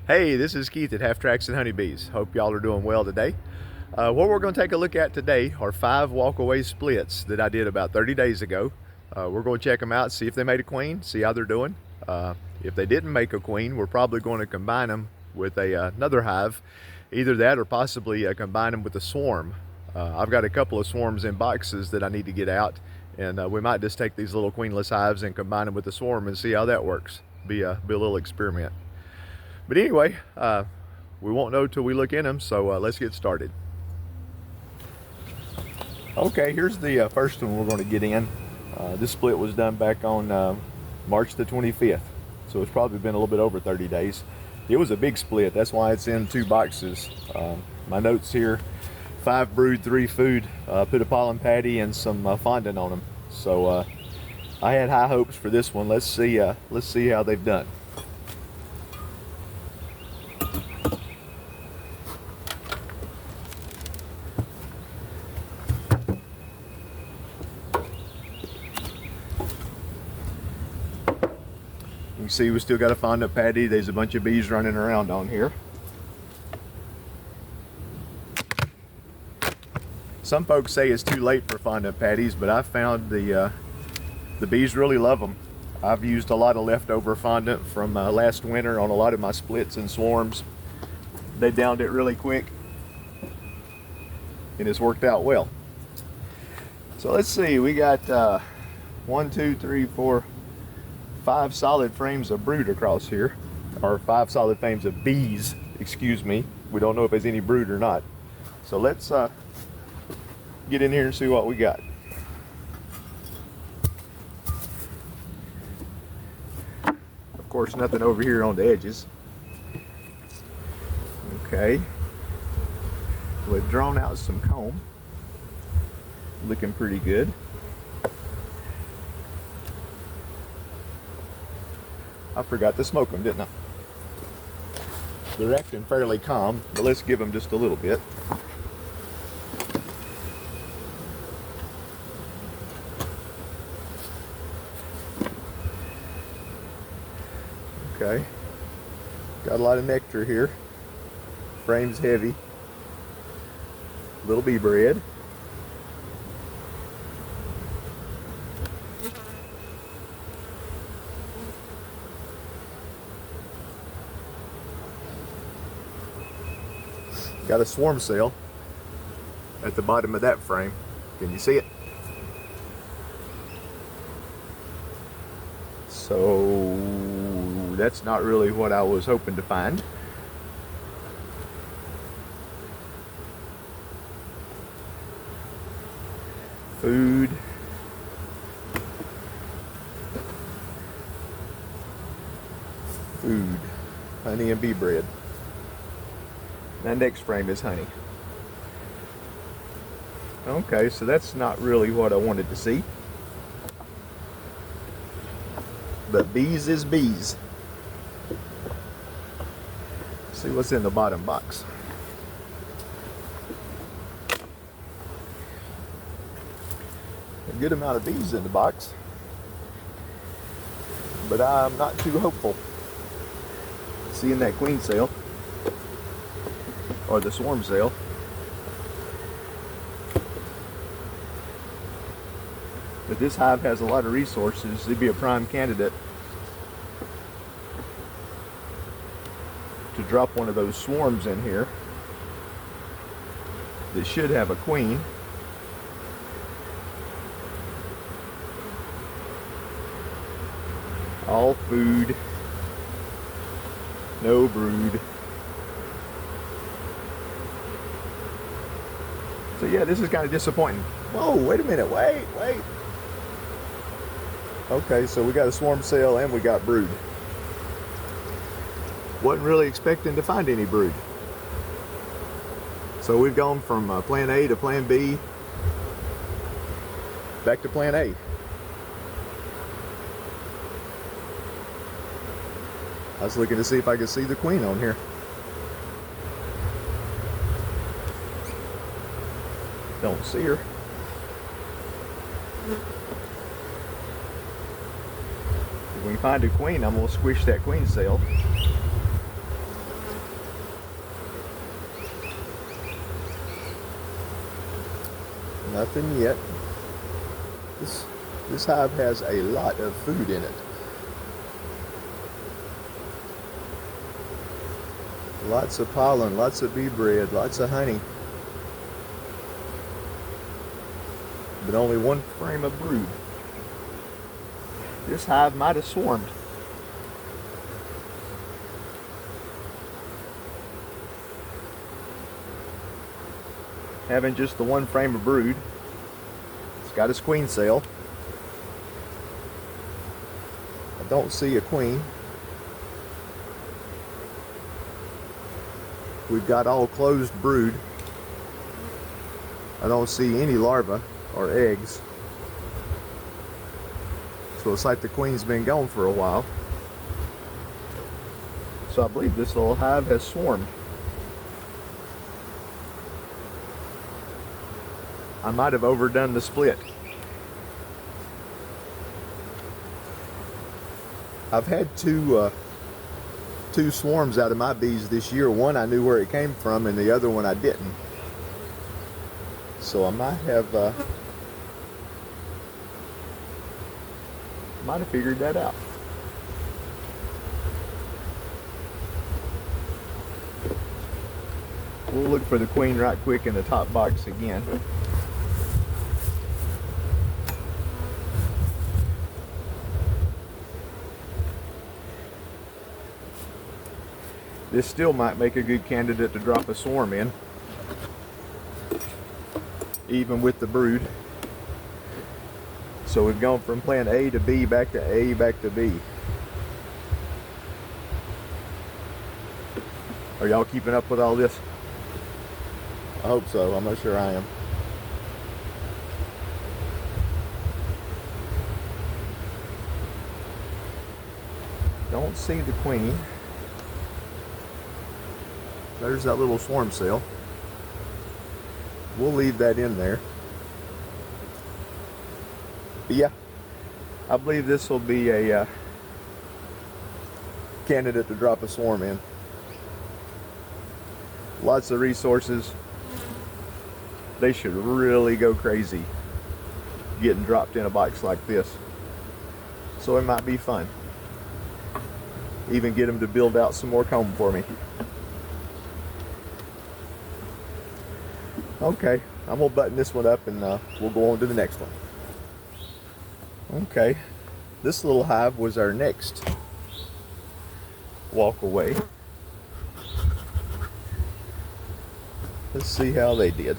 Hey, this is Keith at Half Tracks and Honeybees. Hope y'all are doing well today. What we're going to take a look at today are 5 walkaway splits that I did about 30 days ago. We're going to check them out, see if they made a queen, see how they're doing. If they didn't make a queen, we're probably going to combine them with another hive. Either that or possibly combine them with a swarm. I've got a couple of swarms in boxes that I need to get out, and we might just take these little queenless hives and combine them with the swarm and see how that works. Be a little experiment. But anyway, we won't know till we look in them, so let's get started. Okay, here's the first one we're going to get in. This split was done back on March the 25th, so it's probably been a little bit over 30 days. It was a big split, that's why it's in 2 boxes. My notes here: 5 brood, 3 food, put a pollen patty and some fondant on them. So I had high hopes for this one. Let's see how they've done. You can see we still got a fondant patty. There's a bunch of bees running around on here. Some folks say it's too late for fondant patties, but I found the bees really love them. I've used a lot of leftover fondant from last winter on a lot of my splits and swarms. They downed it really quick, and it's worked out well. So let's see, we got 1, 2, 3, 4, 5 solid frames of brood across here, or 5 solid frames of bees, excuse me. We don't know if there's any brood or not. So let's get in here and see what we got. Of course, nothing over here on the edges. Okay, we've drawn out some comb, looking pretty good. I forgot to smoke them, didn't I? They're acting fairly calm, but let's give them just a little bit. Okay, got a lot of nectar here. Frame's heavy. Little bee bread. Got a swarm cell at the bottom of that frame. Can you see it? So that's not really what I was hoping to find. Food. Food. Honey and bee bread. That next frame is honey. Okay, so that's not really what I wanted to see. But bees is bees. Let's see what's in the bottom box. A good amount of bees in the box, but I'm not too hopeful. Seeing that queen cell, or the swarm cell. But this hive has a lot of resources. It'd be a prime candidate to drop one of those swarms in here that should have a queen. All food, no brood. So yeah, this is kind of disappointing. Whoa, wait a minute, wait. Okay, so we got a swarm cell and we got brood. Wasn't really expecting to find any brood. So we've gone from plan A to plan B, back to plan A. I was looking to see if I could see the queen on here. Don't see her. If we find a queen, I'm going to squish that queen cell. Nothing yet. This hive has a lot of food in it. Lots of pollen, lots of bee bread, lots of honey. But only one frame of brood. This hive might have swarmed. Having just the one frame of brood. It's got its queen cell. I don't see a queen. We've got all closed brood. I don't see any larvae or eggs. So it's like the queen's been gone for a while. So I believe this little hive has swarmed. I might have overdone the split. I've had two swarms out of my bees this year. One I knew where it came from, and the other one I didn't. So I might have figured that out. We'll look for the queen right quick in the top box again. This still might make a good candidate to drop a swarm in, even with the brood. So we've gone from playing A to B, back to A, back to B. Are y'all keeping up with all this? I hope so. I'm not sure I am. Don't see the queen. There's that little swarm cell. We'll leave that in there. But yeah, I believe this will be a candidate to drop a swarm in. Lots of resources. They should really go crazy getting dropped in a box like this. So it might be fun. Even get them to build out some more comb for me. Okay, I'm gonna button this one up and we'll go on to the next one. Okay, this little hive was our next walk away. Let's see how they did.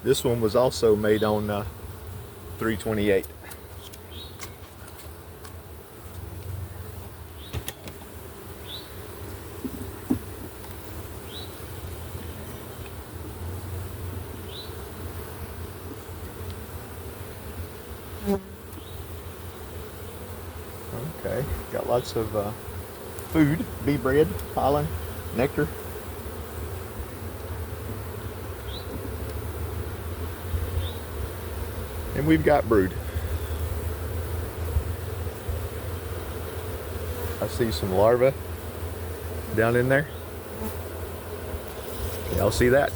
This one was also made on 328. Okay, got lots of food, bee bread, pollen, nectar. And we've got brood. I see some larvae down in there. Y'all see that?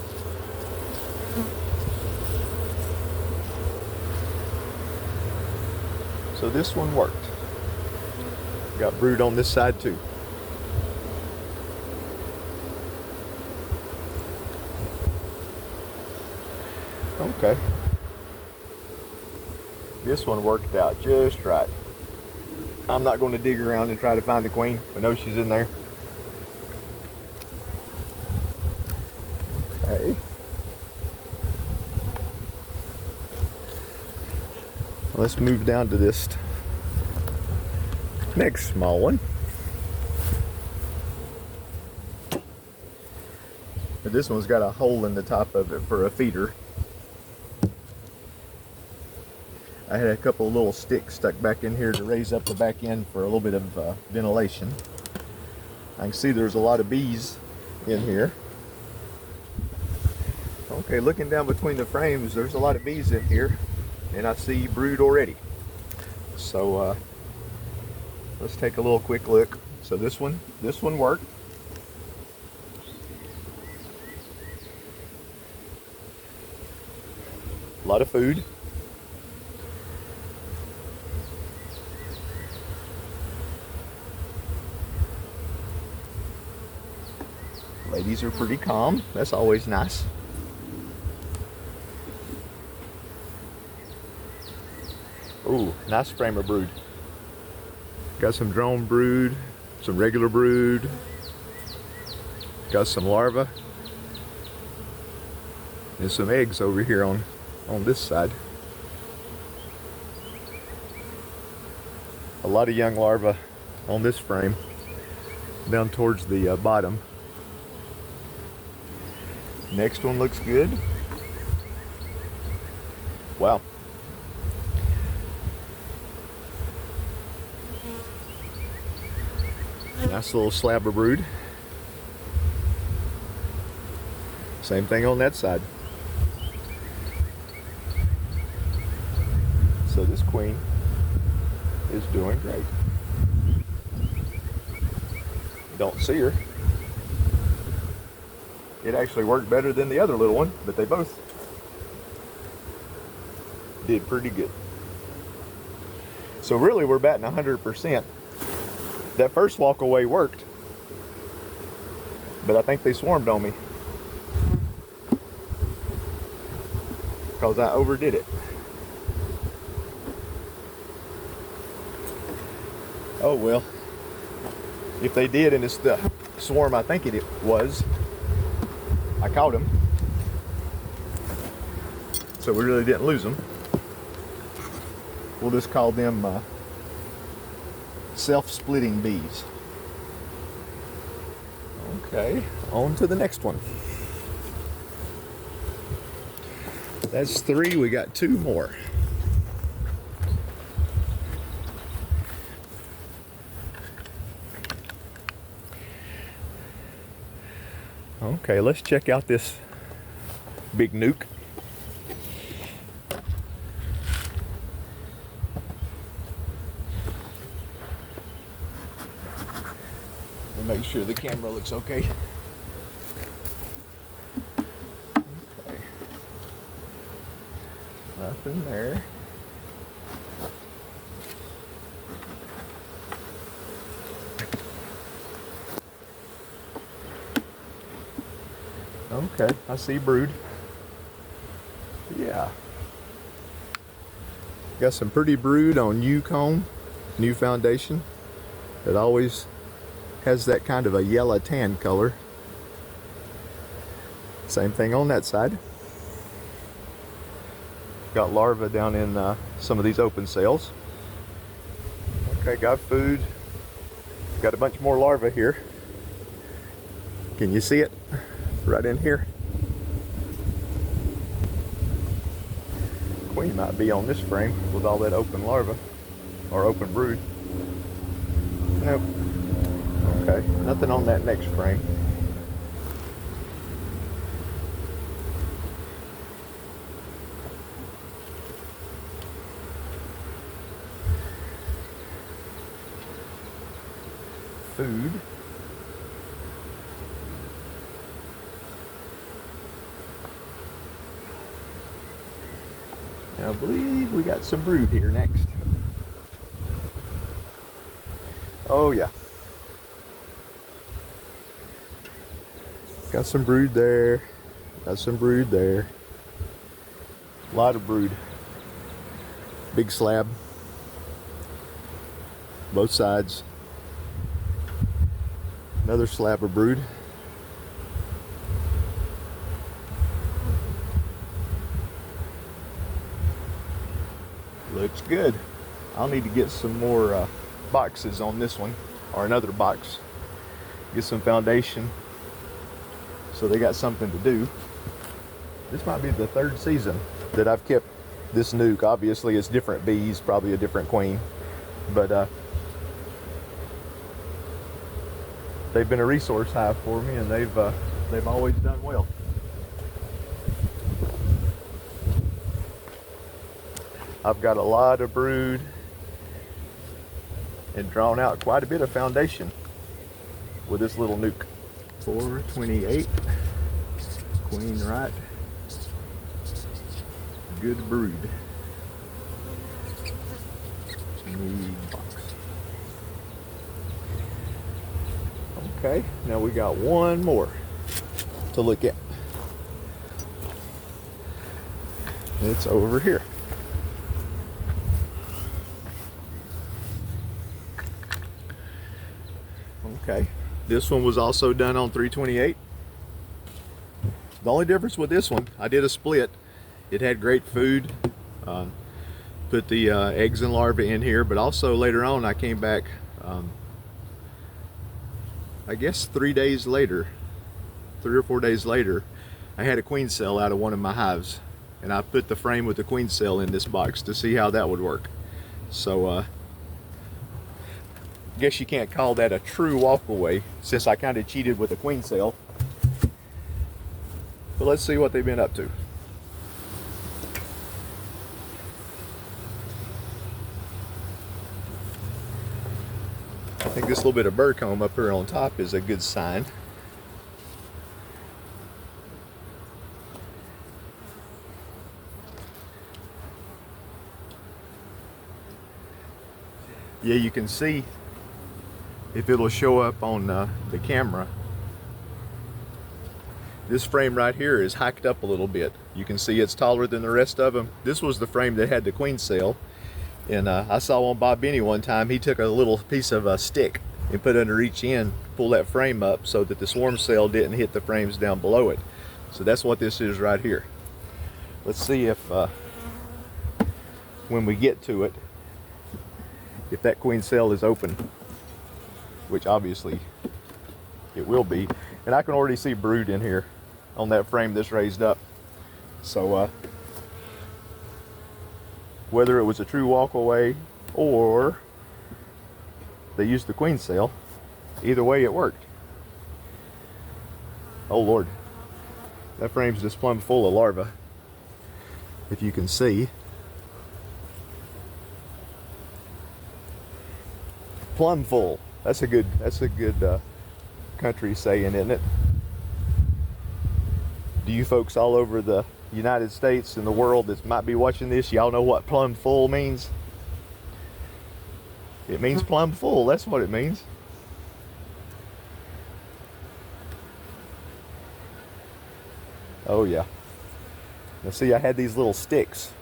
So this one worked. Got brood on this side too. Okay. This one worked out just right. I'm not going to dig around and try to find the queen. I know she's in there. Okay. Let's move down to this next small one. But this one's got a hole in the top of it for a feeder. I had a couple of little sticks stuck back in here to raise up the back end for a little bit of ventilation. I can see there's a lot of bees in here. Okay, looking down between the frames, there's a lot of bees in here, and I see brood already. So let's take a little quick look. So this one worked. A lot of food. Ladies are pretty calm. That's always nice. Ooh, nice frame of brood. Got some drone brood, some regular brood. Got some larvae. And some eggs over here on this side. A lot of young larvae on this frame down towards the bottom. Next one looks good. Wow. Nice little slab of brood. Same thing on that side. So this queen is doing great. Don't see her. It actually worked better than the other little one, but they both did pretty good. So really we're batting 100%. That first walk away worked, but I think they swarmed on me because I overdid it. Oh well, if they did and it's the swarm I think it was, I caught them, so we really didn't lose them. We'll just call them self-splitting bees. Okay, on to the next one. That's 3, we got 2 more. Okay, let's check out this big nuke. Make sure the camera looks okay. Okay. Nothing there. Okay, I see brood. Yeah. Got some pretty brood on new comb, new foundation. It always has that kind of a yellow tan color. Same thing on that side. Got larvae down in some of these open cells. Okay, got food. Got a bunch more larvae here. Can you see it? Right in here. Queen might be on this frame with all that open larvae or open brood. Nope. Okay, nothing on that next frame. Food. I believe we got some brood here next. Oh yeah. Got some brood there. Got some brood there. A lot of brood. Big slab. Both sides. Another slab of brood. Looks good. I'll need to get some more boxes on this one, or another box. Get some foundation so they got something to do. This might be the 3rd season that I've kept this nuke. Obviously it's different bees, probably a different queen, but they've been a resource hive for me, and they've always done well. I've got a lot of brood and drawn out quite a bit of foundation with this little nuke. 428, queen right, good brood. Need box. Okay, now we got one more to look at. It's over here. Okay, this one was also done on 328. The only difference with this one, I did a split. It had great food. Put the eggs and larvae in here, but also later on I came back, I guess 3 days later, 3 or 4 days later, I had a queen cell out of one of my hives, and I put the frame with the queen cell in this box to see how that would work. So I guess you can't call that a true walkaway, since I kind of cheated with the queen cell. But let's see what they've been up to. I think this little bit of bird comb up here on top is a good sign. Yeah, you can see if it'll show up on the camera. This frame right here is hiked up a little bit. You can see it's taller than the rest of them. This was the frame that had the queen cell. And I saw on Bob Benny one time, he took a little piece of a stick and put under each end, pull that frame up so that the swarm cell didn't hit the frames down below it. So that's what this is right here. Let's see if when we get to it, if that queen cell is open, which obviously it will be. And I can already see brood in here on that frame that's raised up. So whether it was a true walkaway or they used the queen cell, either way it worked. Oh Lord, that frame's just plumb full of larvae, if you can see. Plumb full. That's a good country saying, isn't it? Do you folks all over the United States and the world that might be watching this, y'all know what plumb full means? It means plumb full. That's what it means. Oh yeah. Now see, I had these little sticks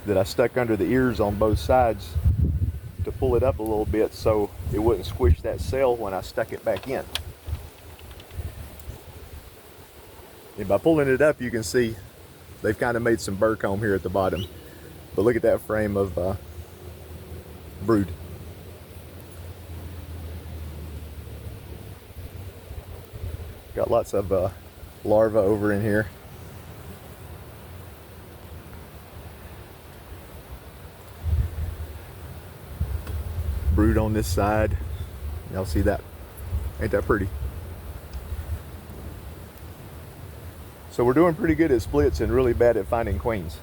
that I stuck under the ears on both sides to pull it up a little bit so it wouldn't squish that cell when I stuck it back in. And by pulling it up, you can see they've kind of made some burr comb here at the bottom. But look at that frame of brood. Got lots of larvae over in here. Brood on this side. Y'all see that? Ain't that pretty? So we're doing pretty good at splits and really bad at finding queens.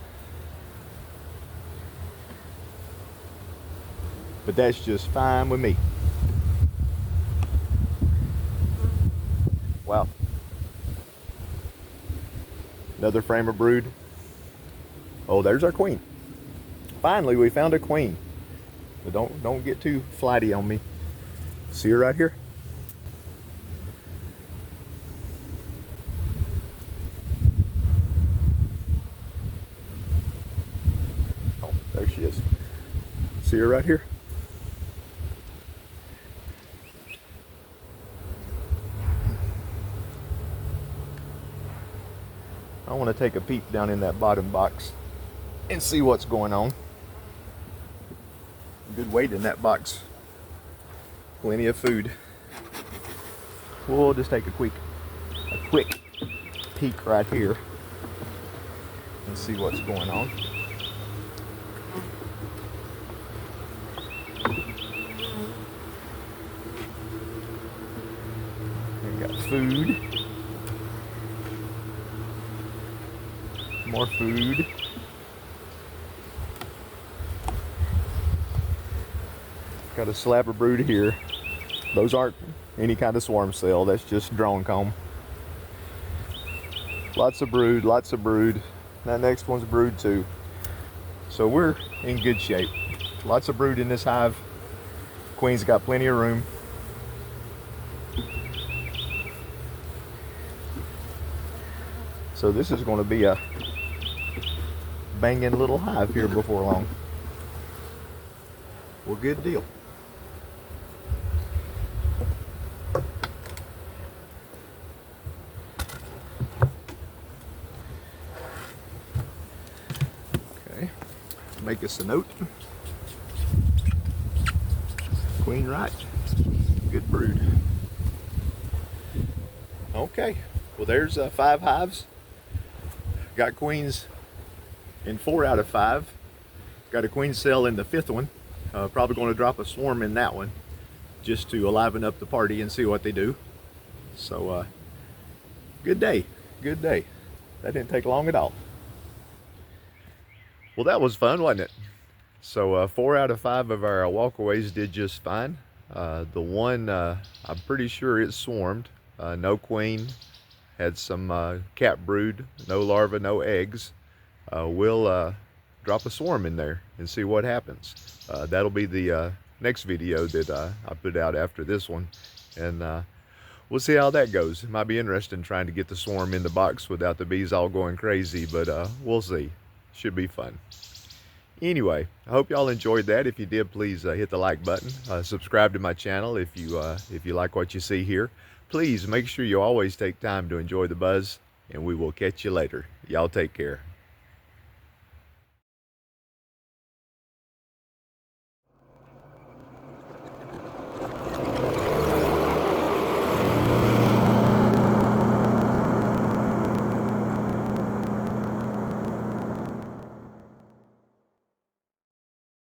But that's just fine with me. Wow. Another frame of brood. Oh, there's our queen. Finally, we found a queen. But don't get too flighty on me. See her right here? Oh, there she is. See her right here? I want to take a peek down in that bottom box and see what's going on. Good weight in that box. Plenty of food. We'll just take a quick peek right here and see what's going on. We got food. More food. Got a slab of brood here. Those aren't any kind of swarm cell, that's just drone comb. Lots of brood, lots of brood. That next one's brood too. So we're in good shape. Lots of brood in this hive. Queen's got plenty of room. So this is going to be a banging little hive here before long. Well, good deal. Okay, make us a note. Queen right, good brood. Okay, well there's 5 hives. Got queens in 4 out of 5. Got a queen cell in the 5th one. Probably going to drop a swarm in that one just to liven up the party and see what they do. So good day, good day. That didn't take long at all. Well, that was fun, wasn't it? So 4 out of 5 of our walkaways did just fine. The one, I'm pretty sure it swarmed. No queen, had some cat brood, no larvae, no eggs. We'll drop a swarm in there and see what happens. That'll be the next video that I put out after this one, and we'll see how that goes. It might be interesting trying to get the swarm in the box without the bees all going crazy, but we'll see. Should be fun. Anyway, I hope y'all enjoyed that. If you did, please hit the like button. Subscribe to my channel if you like what you see here. Please make sure you always take time to enjoy the buzz, and we will catch you later. Y'all take care.